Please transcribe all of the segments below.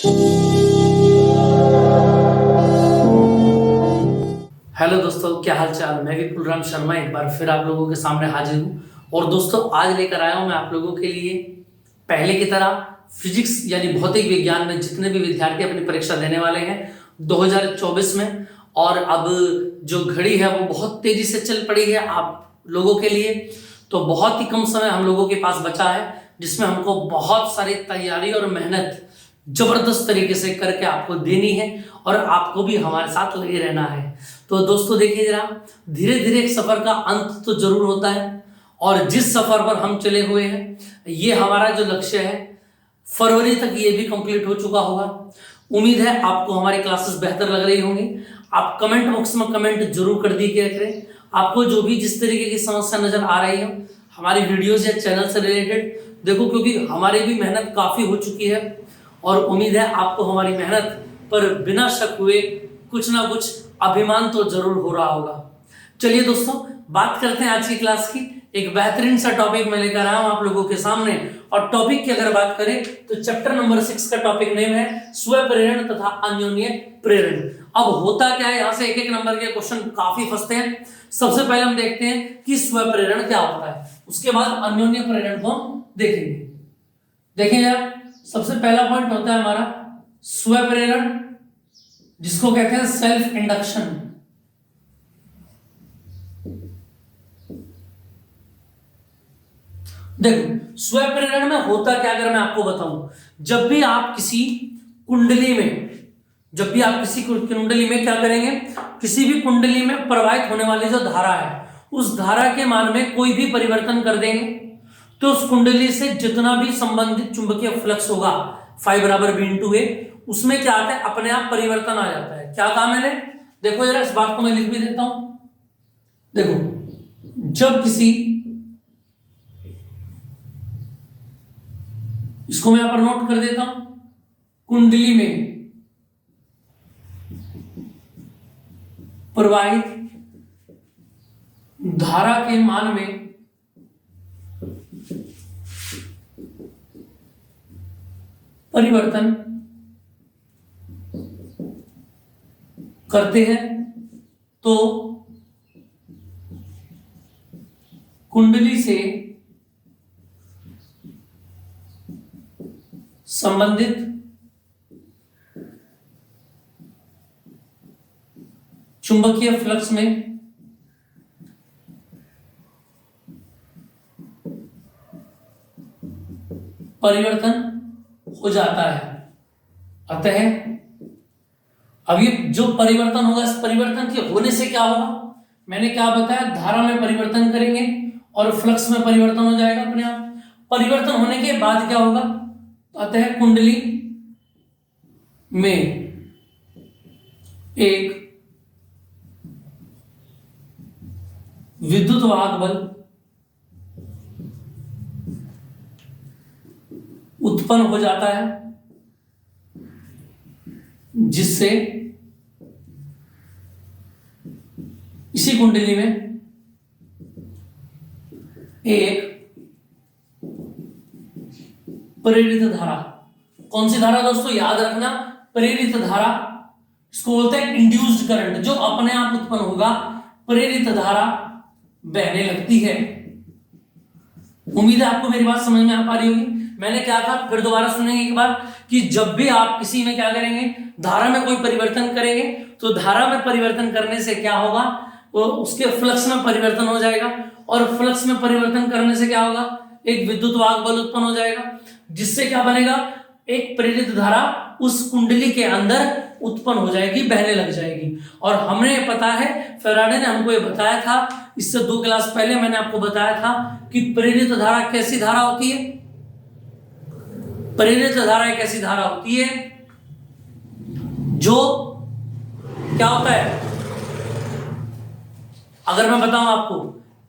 Hello दोस्तों, क्या हाल चाल। मैं भी कुलराम शर्मा एक बार फिर आप लोगों के सामने हाजिर हूँ। और दोस्तों, आज लेकर आया हूँ मैं आप लोगों के लिए पहले की तरह फिजिक्स यानी भौतिक विज्ञान में जितने भी विद्यार्थी अपनी परीक्षा देने वाले हैं 2024 में। और अब जो घड़ी है वो बहुत तेजी से चल पड़ी है आप लोगों के लिए। तो बहुत ही कम समय हम लोगों के पास बचा है, जिसमें हमको बहुत सारी तैयारी और मेहनत जबरदस्त तरीके से करके आपको देनी है और आपको भी हमारे साथ लगे रहना है। तो दोस्तों देखिए जरा, धीरे धीरे एक सफर का अंत तो जरूर होता है। और जिस सफर पर हम चले हुए हैं, ये हमारा जो लक्ष्य है फरवरी तक ये भी कंप्लीट हो चुका होगा। उम्मीद है आपको हमारी क्लासेस बेहतर लग रही होंगी। आप कमेंट बॉक्स में कमेंट जरूर कर दीजिए करें, आपको जो भी जिस तरीके की समस्या नजर आ रही हो हमारी वीडियोज या चैनल से रिलेटेड। देखो, क्योंकि हमारी भी मेहनत काफी हो चुकी है और उम्मीद है आपको हमारी मेहनत पर बिना शक हुए कुछ ना कुछ अभिमान तो जरूर हो रहा होगा। चलिए दोस्तों, बात करते हैं आज की क्लास की। एक बेहतरीन सा टॉपिक मैं लेकर आया हूं आप लोगों के सामने। और टॉपिक की अगर बात करें तो चैप्टर नंबर 6 का टॉपिक नेम है स्वप्रेरण तथा अन्योन्य प्रेरण। अब होता क्या है, यहां से एक एक नंबर के क्वेश्चन काफी फंसते हैं। सबसे पहले हम देखते हैं कि स्वप्रेरण क्या होता है, उसके बाद अन्योन्य प्रेरण को हम देखेंगे। देखें यार, सबसे पहला पॉइंट होता है हमारा स्वप्रेरण, जिसको कहते हैं सेल्फ इंडक्शन। देखो, स्वप्रेरण में होता क्या, अगर मैं आपको बताऊं, जब भी आप किसी कुंडली में क्या करेंगे, किसी भी कुंडली में प्रवाहित होने वाली जो धारा है उस धारा के मान में कोई भी परिवर्तन कर देंगे तो उस कुंडली से जितना भी संबंधित चुंबकीय फ्लक्स होगा फाई बराबर बी इंटू ए, उसमें क्या आता है, अपने आप परिवर्तन आ जाता है। क्या कहा मैंने, देखो जरा, इस बात को मैं लिख भी देता हूं। देखो, जब किसी, इसको मैं यहां पर नोट कर देता हूं, कुंडली में प्रवाहित धारा के मान में परिवर्तन करते हैं तो कुंडली से संबंधित चुंबकीय फ्लक्स में परिवर्तन हो जाता है। अतः अब ये जो परिवर्तन होगा, इस परिवर्तन के होने से क्या होगा, मैंने क्या बताया, धारा में परिवर्तन करेंगे और फ्लक्स में परिवर्तन हो जाएगा अपने आप। परिवर्तन होने के बाद क्या होगा, अतः कुंडली में एक विद्युत वाहक बल उत्पन्न हो जाता है, जिससे इसी कुंडली में एक प्रेरित धारा, कौन सी धारा दोस्तों, याद रखना, प्रेरित धारा, इसको बोलते हैं इंड्यूस्ड करंट, जो अपने आप उत्पन्न होगा, प्रेरित धारा बहने लगती है। उम्मीद है आपको मेरी बात समझ में आ पा रही होगी। मैंने क्या कहा, फिर दोबारा सुनेंगे एक बार, कि जब भी आप किसी में क्या करेंगे, धारा में कोई परिवर्तन करेंगे तो धारा में परिवर्तन करने से क्या होगा, वो उसके फ्लक्स में परिवर्तन हो जाएगा और फ्लक्स में परिवर्तन करने से क्या होगा, एक विद्युत वाहक बल उत्पन्न हो जाएगा, जिससे क्या बनेगा, एक प्रेरित धारा उस कुंडली के अंदर उत्पन्न हो जाएगी, बहने लग जाएगी। और हमने पता है, फैराडे ने हमको ये बताया था, इससे 2 क्लास पहले मैंने आपको बताया था कि प्रेरित धारा कैसी धारा होती है। प्रेरित धारा एक ऐसी धारा होती है जो क्या होता है, अगर मैं बताऊं आपको,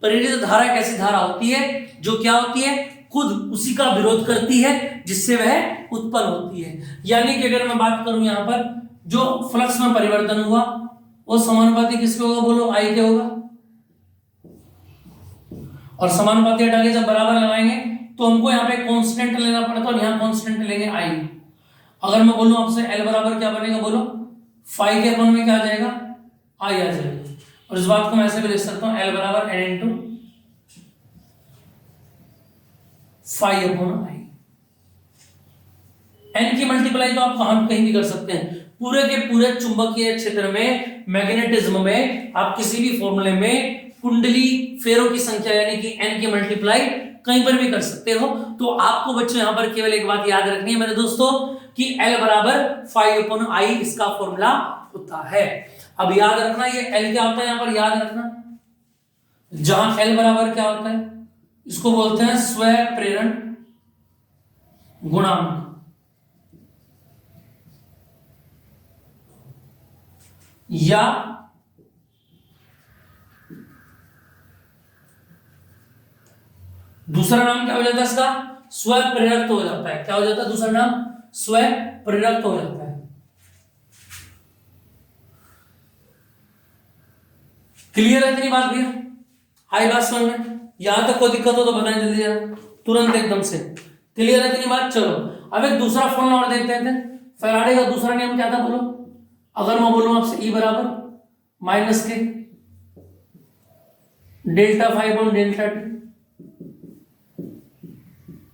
प्रेरित धारा एक ऐसी धारा होती है जो क्या होती है, खुद उसी का विरोध करती है जिससे वह उत्पन्न होती है। यानी कि अगर मैं बात करूं यहां पर, जो फ्लक्स में परिवर्तन हुआ वो समानुपाती किसके होगा, बोलो, आई के होगा। और समानुपाती हटा के जब बराबर लगाएंगे तो हमको यहाँ पे कांस्टेंट लेना पड़ता है और यहाँ कांस्टेंट लेंगे आई। अगर मैं बोलूं आपसे एल बराबर क्या बनेगा, बोलो फाइव के अपन में क्या आ जाएगा, आई आ जाएगा। और इस बात को मैं ऐसे भी लिख सकता हूं, एल बराबर N into five upon I. N की मल्टीप्लाई तो आप वहां कहीं भी कर सकते हैं, पूरे के पूरे चुंबकीय क्षेत्र में, मैग्नेटिज्म में, आप किसी भी फॉर्मूले में कुंडली फेरों की संख्या यानी कि एन की मल्टीप्लाई कहीं पर भी कर सकते हो। तो आपको बच्चों यहां पर केवल एक बात याद रखनी है मेरे दोस्तों कि एल बराबर फाइव अपॉन आई इसका फॉर्मूला होता है। अब याद रखना ये एल क्या होता है, यहां पर याद रखना, जहां एल बराबर क्या होता है, इसको बोलते हैं स्व प्रेरण गुणांक, या दूसरा नाम क्या हो जाता है इसका, स्व प्रेरक हो जाता है। क्या हो जाता है दूसरा नाम, स्व प्रेरक हो जाता है। क्लियर है इतनी बात भैया, आई बात समझ में, यहां तक कोई दिक्कत हो तो बताएं जल्दी जरा, तुरंत एकदम से। क्लियर है इतनी बात, चलो अब एक दूसरा फॉर्मूला और देखते हैं। फैराडे का दूसरा नियम क्या था बोलो, अगर मैं बोलूं आपसे ई बराबर माइनस के delta five on delta T,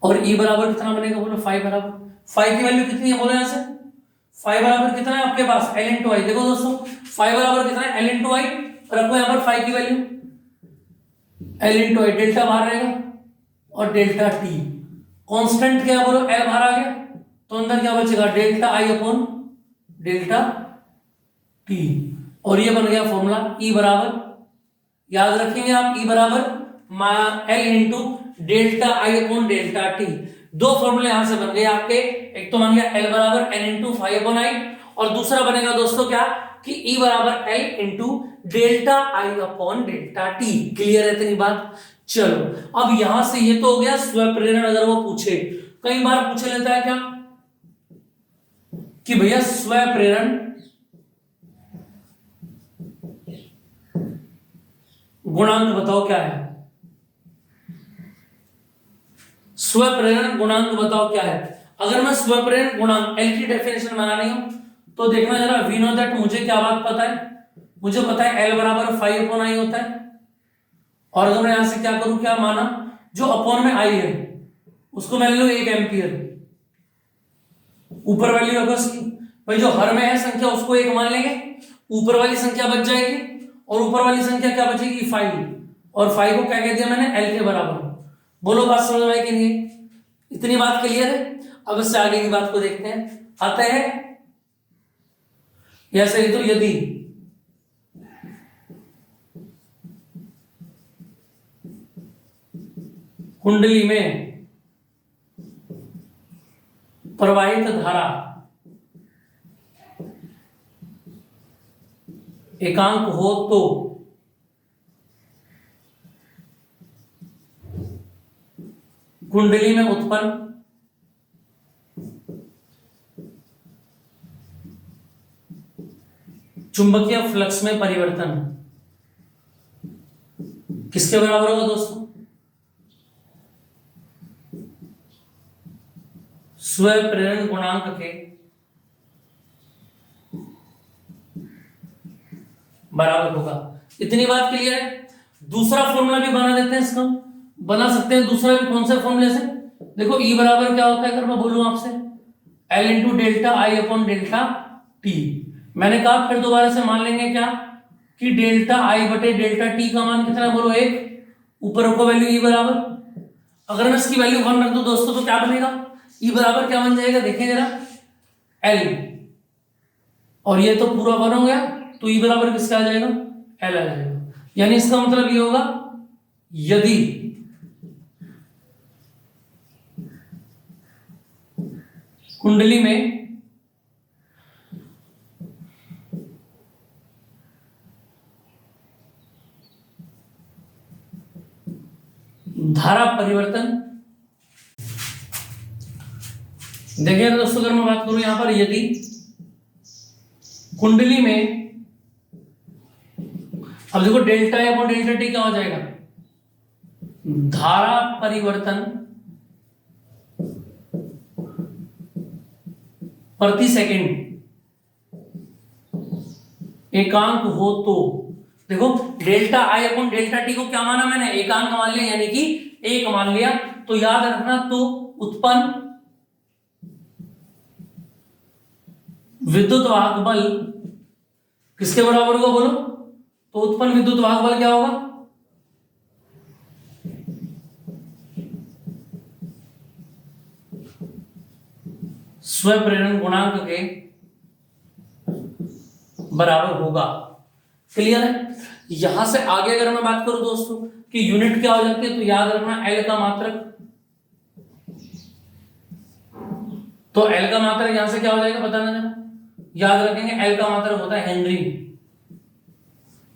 और ई बराबर कितना बनेगा बोलो, फाइव बराबर, फाइव की वैल्यू कितनी है बोलो यहां से, फाइव बराबर कितना है आपके पास, एल इंटू आई। देखो दोस्तों फाइव बराबर कितना है, एल इंटू आई, रखो यहां पर फाइव की वैल्यू, एल इंटू आई, डेल्टा बाहर रहेगा और डेल्टा टी, कांस्टेंट क्या बोलो एल बाहर आ गया, तो अंदर क्या बचेगा, delta I upon delta T, और ये बन गया फॉर्मूला ई बराबर, याद रखेंगे आप, ई बराबर L into delta I upon delta T. दो फॉर्मूले यहां से बन गए आपके, एक तो बन गया एल बराबर N into five upon I, और दूसरा बनेगा दोस्तों क्या कि ई बराबर L into delta I upon delta T. Clear है इतनी बात, चलो अब यहां से ये तो हो गया स्व प्रेरण। अगर वो पूछे, कई बार पूछ लेता है क्या कि भैया स्व प्रेरण गुणांक बताओ क्या है, स्व प्रेरण गुणांक बताओ क्या है। अगर मैं स्व प्रेरण गुणांक एल की डेफिनेशन बनानी हो तो देखना जरा, वी नो दैट, मुझे क्या बात पता है, मुझे पता है एल बराबर फाइव अपॉन आई होता है, और अगर मैं यहां से क्या करूं, क्या माना, जो अपॉन में आई है उसको मैं ले लूं 1 एम्पियर, ऊपर वैल्यू रखो इसकी, भाई जो हर में है संख्या उसको 1 मान लेंगे, ऊपर वाली संख्या बच जाएगी, और ऊपर वाली संख्या क्या बचेगी 5, और 5 को क्या कह दिया मैंने, एल के बराबर। बोलो बात समझ में आई कि नहीं, इतनी बात क्लियर है। अब इससे आगे की बात को देखते हैं, आता है ऐसे, तो यदि कुंडली में प्रवाहित धारा एकांक हो तो कुंडली में उत्पन्न चुंबकीय फ्लक्स में परिवर्तन किसके बराबर होगा दोस्तों, स्व प्रेरण गुणांक के बराबर होगा। इतनी बात क्लियर है। दूसरा फॉर्मूला भी बना देते हैं, इसका बना सकते हैं दूसरा भी, कौन से फॉर्मूले से, देखो ई बराबर क्या होता है, अगर मैं बोलूं आपसे L into delta I upon delta T, मैंने कहा फिर दोबारा से मान लेंगे क्या कि डेल्टा आई बटे डेल्टा टी का मान कितना है बोलो 1, ऊपर रखो वैल्यू ई बराबर, अगर मैं इसकी वैल्यू 1 रख दूं दोस्तों तो क्या बनेगा, ई बराबर क्या बन जाएगा, देखें जरा एल, और ये तो पूरा 1 हो गया, तो ई बराबर किसका आ जाएगा, एल आ जाएगा। यानी इसका मतलब ये होगा यदि कुंडली में धारा परिवर्तन, देखिए दोस्तों अगर मैं बात करूं यहां पर, यदि कुंडली में, अब देखो डेल्टा है अपॉन डेल्टा टी क्या हो जाएगा, धारा परिवर्तन प्रति सेकंड एकांक हो तो देखो delta I upon delta T को क्या माना मैंने, एकांक मान लिया, यानी कि एक मान लिया। तो याद रखना, तो उत्पन्न विद्युत वाहक बल किसके बराबर होगा बोलो? तो उत्पन्न विद्युत वाहक बल क्या होगा? स्वप्रेरण गुणांक के बराबर होगा। क्लियर है? यहां से आगे अगर मैं बात करूं दोस्तों कि यूनिट क्या हो जाती है, तो याद रखना एल का मात्रक। तो एल का मात्रक यहां से क्या हो जाएगा बताना जरा, याद रखेंगे एल का मात्रक होता है हेनरी,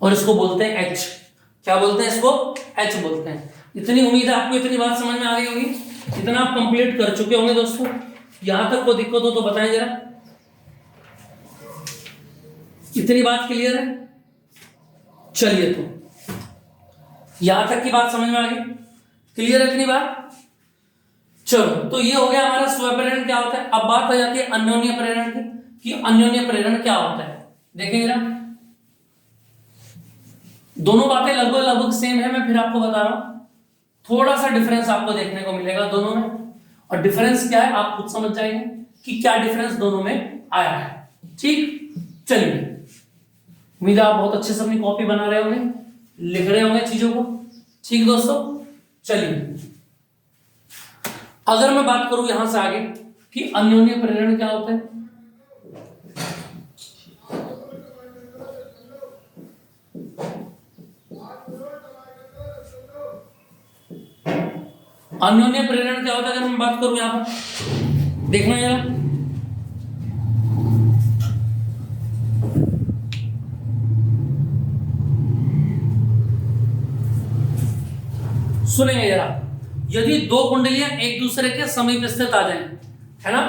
और इसको बोलते हैं एच। क्या बोलते हैं इसको? एच बोलते हैं। इतनी उम्मीद है आपको इतनी बात समझ में आ गई होगी, इतना आप कंप्लीट कर चुके होंगे दोस्तों। यहां तक कोई दिक्कत हो तो बताएं जरा। इतनी बात क्लियर है? चलिए, तो यहां तक की बात समझ में आ गई, क्लियर है इतनी बात? चलो, तो ये हो गया हमारा स्वप्रेरण क्या होता है। अब बात हो जाती है अन्योन्य प्रेरण की, कि अन्योन्य प्रेरण क्या होता है। देखेंगे जरा, दोनों बातें लगभग लगभग सेम है, मैं फिर आपको बता रहा हूं। थोड़ा सा डिफरेंस आपको देखने को मिलेगा दोनों में, और डिफरेंस क्या है आप खुद समझ जाएंगे कि क्या डिफरेंस दोनों में आया है। ठीक, चलिए, उम्मीद है आप बहुत अच्छे से अपनी कॉपी बना रहे होंगे, लिख रहे होंगे चीजों को। ठीक दोस्तों, चलिए, अगर मैं बात करूं यहां से आगे कि अन्योन्य प्रेरण क्या होता है, अन्योन्य प्रेरण क्या होता है, अगर मैं बात करूं यहां पर देखना जरा। सुनेंगे जरा, यदि दो कुंडलियां एक दूसरे के समीप स्थित आ जाएं, है ना,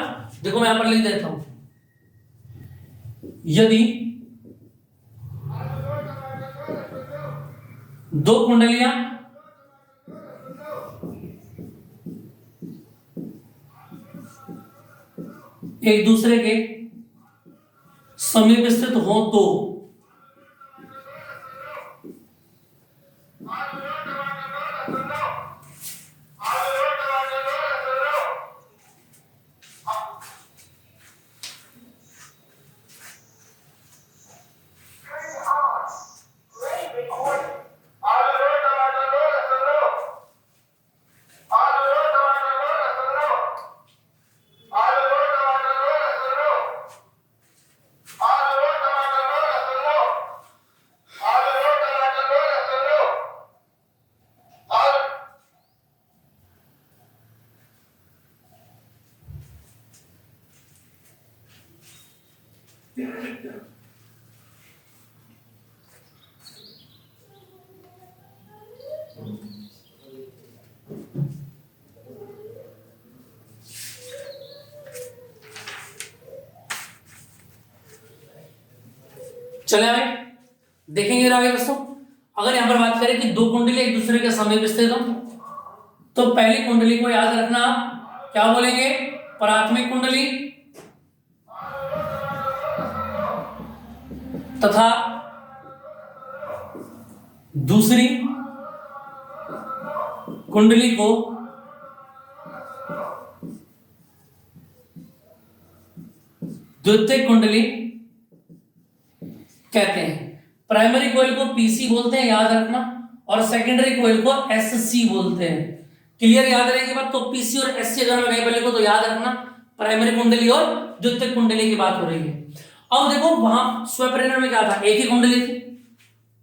देखो मैं यहां पर लिख देता हूं, यदि दो कुंडलियां एक दूसरे के समीप स्थित हो तो चले आगे देखेंगे आगे दोस्तों। अगर यहां पर बात करें कि दो कुंडली एक दूसरे के समीप स्थित हो, तो पहली कुंडली को याद रखना आप क्या बोलेंगे, प्राथमिक कुंडली, तथा दूसरी कुंडली को द्वितीयक कुंडली कहते हैं। प्राइमरी कोइल को पीसी बोलते हैं, याद रखना, और सेकेंडरी कोइल को एससी बोलते हैं। क्लियर, याद रहेगी बात? तो पीसी और एससी अगर मैं कहीं पर लिखूं तो याद रखना प्राइमरी कुंडली और द्वितीयक कुंडली की बात हो रही है। अब देखो वहां स्वप्रेरण में क्या था, एक ही कुंडली थी,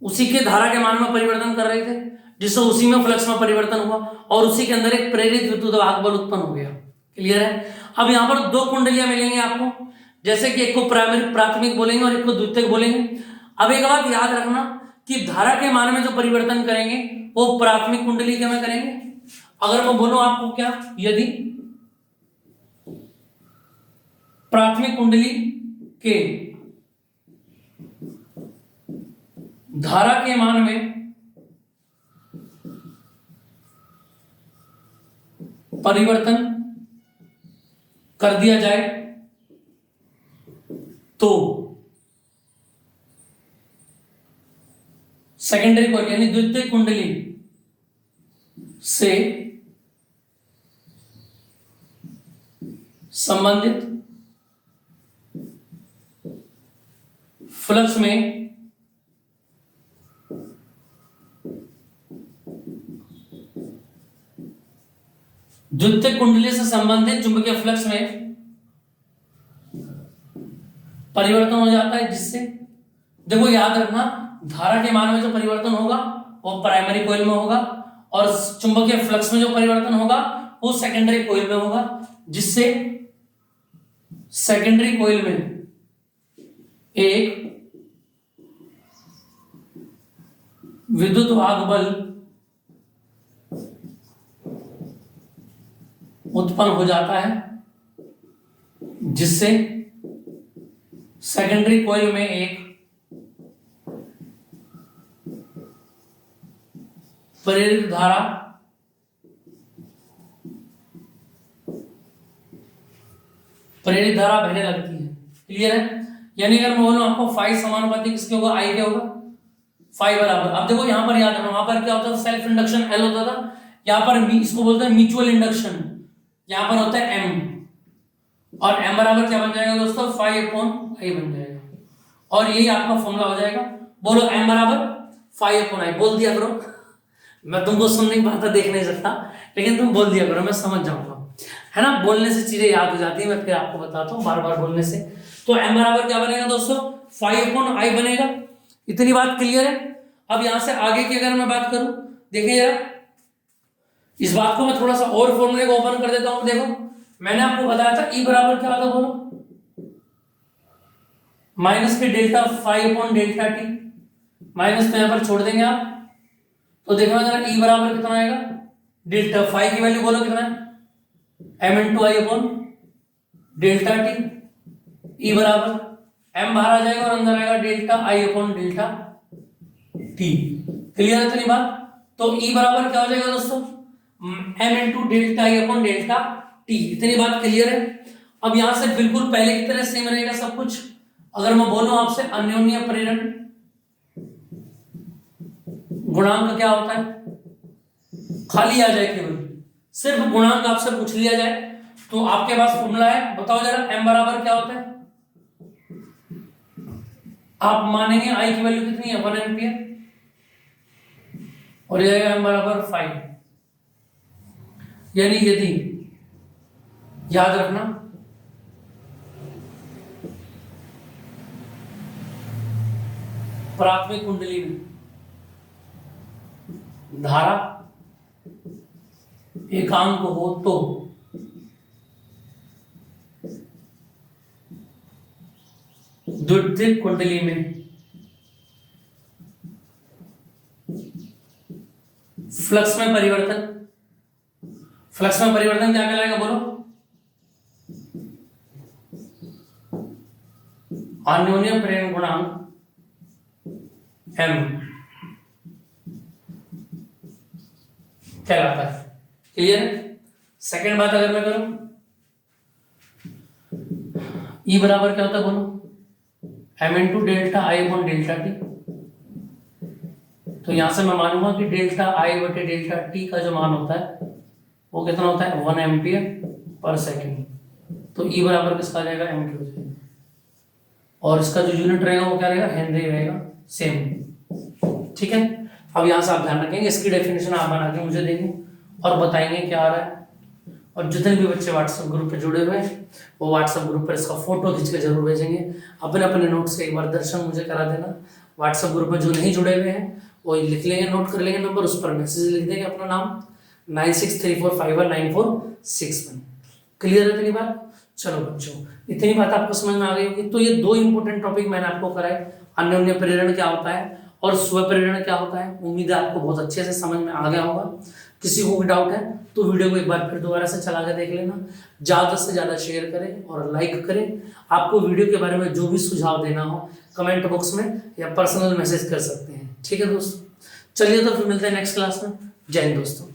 उसी के धारा के मान में परिवर्तन कर रहे थे, जिससे उसी में फ्लक्स में परिवर्तन हुआ और उसी के अंदर एक प्रेरित विद्युत वाहक बल उत्पन्न हो गया। क्लियर है? अब यहां पर दो कुंडलियां मिलेंगी आपको, जैसे कि एक को प्राइमरी प्राथमिक बोलेंगे और एक को द्वितीयक बोलेंगे। अब एक बात याद रखना कि धारा के मान में जो परिवर्तन करेंगे वो प्राथमिक कुंडली के में करेंगे। अगर मैं बोलूं आपको क्या, यदि प्राथमिक कुंडली के धारा के मान में परिवर्तन कर दिया जाए तो सेकेंडरी कॉइल यानी द्वितीय कुंडली से संबंधित फ्लक्स में द्वितीय कुंडली से संबंधित चुंबकीय फ्लक्स में परिवर्तन हो जाता है, जिससे देखो याद रखना धारा के मान में जो परिवर्तन होगा वो प्राइमरी कॉइल में होगा और चुंबकीय फ्लक्स में जो परिवर्तन होगा वो सेकेंडरी कॉइल में होगा, जिससे सेकेंडरी कॉइल में एक विद्युत वाहक बल उत्पन्न हो जाता है, जिससे सेकेंडरी कॉइल में एक प्रेरित धारा बहने लगती है। क्लियर है? यानी अगर मैं बोलूं आपको फाई समानुपाती किसके होगा, आई के होगा, फाई बराबर। अब देखो यहां पर याद रखना, वहां पर क्या होता था, सेल्फ इंडक्शन एल होता था, यहां पर इसको बोलते हैं म्यूचुअल इंडक्शन, यहां पर होता है एम, और एम बराबर क्या बन जाएगा दोस्तों, फाई अपॉन आई बन जाएगा, और यही आपका फॉर्मूला हो जाएगा। बोलो एम बराबर फाई अपॉन आई, बोल दिया करो। मैं तुमको सुन नहीं पाता, देख नहीं सकता, लेकिन तुम बोल दिया करो, मैं समझ जाऊंगा, है ना। बोलने से चीजें याद हो जाती है, मैं फिर आपको बताता हूँ बार बार बोलने से। तो एम बराबर क्या बनेगा दोस्तों, फाई अपॉन आई बनेगा। इतनी बात क्लियर है? अब यहां से आगे की अगर मैं बात करूं, देखिए जरा, इस बात को मैं थोड़ा सा और फॉर्मूले को ओपन कर देता हूं। देखो मैंने आपको बताया था ई बराबर क्या होता, बोलो, माइनस के delta phi upon delta T, minus तो यहां पर छोड़ देंगे आप, तो देखना जरा ई बराबर कितना आएगा, डेल्टा फाई की वैल्यू बोलो कितना है, एम इंटू आई अपॉन डेल्टा टी, ई बराबर एम बाहर आ जाएगा और अंदर आएगा delta I upon delta T. Clear है इतनी बात? तो ई बराबर क्या हो जाएगा दोस्तों, M into delta I upon delta T. इतनी बात क्लियर है? अब यहां से बिल्कुल पहले की तरह सेम रहेगा सब कुछ। अगर मैं बोलूं आपसे अन्योन्य प्रेरण गुणांक क्या होता है, खाली आ जाए, केवल सिर्फ गुणांक आपसे पूछ लिया जाए तो आपके पास फॉर्मूला है, बताओ जरा एम बराबर क्या होता है। आप मानेंगे आई की वैल्यू कितनी है, 1 एम्पियर, और ये आएगा एम बराबर 5। यानी यदि याद रखना प्राथमिक कुंडली में धारा एकांक हो तो द्वितीय कुंडली में फ्लक्स में परिवर्तन क्या कहलाएगा, बोलो, अन्योन्य प्रेरण गुणांक एम कहलाता है। क्लियर? सेकेंड बात अगर मैं करूं, ई बराबर क्या होता है, बोलो, M into delta I upon delta T. तो यहां से मैं मानूंगा कि डेल्टा आई बटे डेल्टा टी का जो मान होता है वो कितना होता है, 1 एम्पियर पर सेकेंड। तो ई बराबर किसका आ जाएगा, एम की हो जाएगा, और इसका जो यूनिट रहेगा वो क्या रहेगा, हेनरी रहेगा, सेम। ठीक है? अब यहां से आप ध्यान रखेंगे, इसकी डेफिनेशन आप बना के मुझे देंगे और बताएंगे क्या आ रहा है। और जितने भी बच्चे व्हाट्सएप ग्रुप पे जुड़े हुए हैं वो व्हाट्सएप ग्रुप पर इसका फोटो खींच के जरूर भेजेंगे। अपने अपने नोट से एक बार दर्शन मुझे करा देना। व्हाट्सएप ग्रुप में जो नहीं जुड़े हुए हैं वो लिख लेंगे, नोट कर लेंगे नंबर, उस पर मैसेज लिख देंगे अपना नाम 9634519461। क्लियर है इतनी बात? चलो बच्चों, इतनी बात आपको समझ में आ गई होगी। तो ये दो इंपॉर्टेंट टॉपिक मैंने आपको कराए, अन्योन्य प्रेरण क्या होता है और स्व प्रेरण क्या होता है। उम्मीद है आपको बहुत अच्छे से समझ में आ गया होगा। किसी को भी डाउट है तो वीडियो को एक बार फिर दोबारा से चला के देख लेना, ज़्यादा से ज़्यादा शेयर करें और लाइक करें। आपको वीडियो के बारे में जो भी सुझाव देना हो कमेंट बॉक्स में या पर्सनल मैसेज कर सकते हैं। ठीक है दोस्तों, चलिए तो फिर मिलते हैं नेक्स्ट क्लास में। जय हिंद दोस्तों।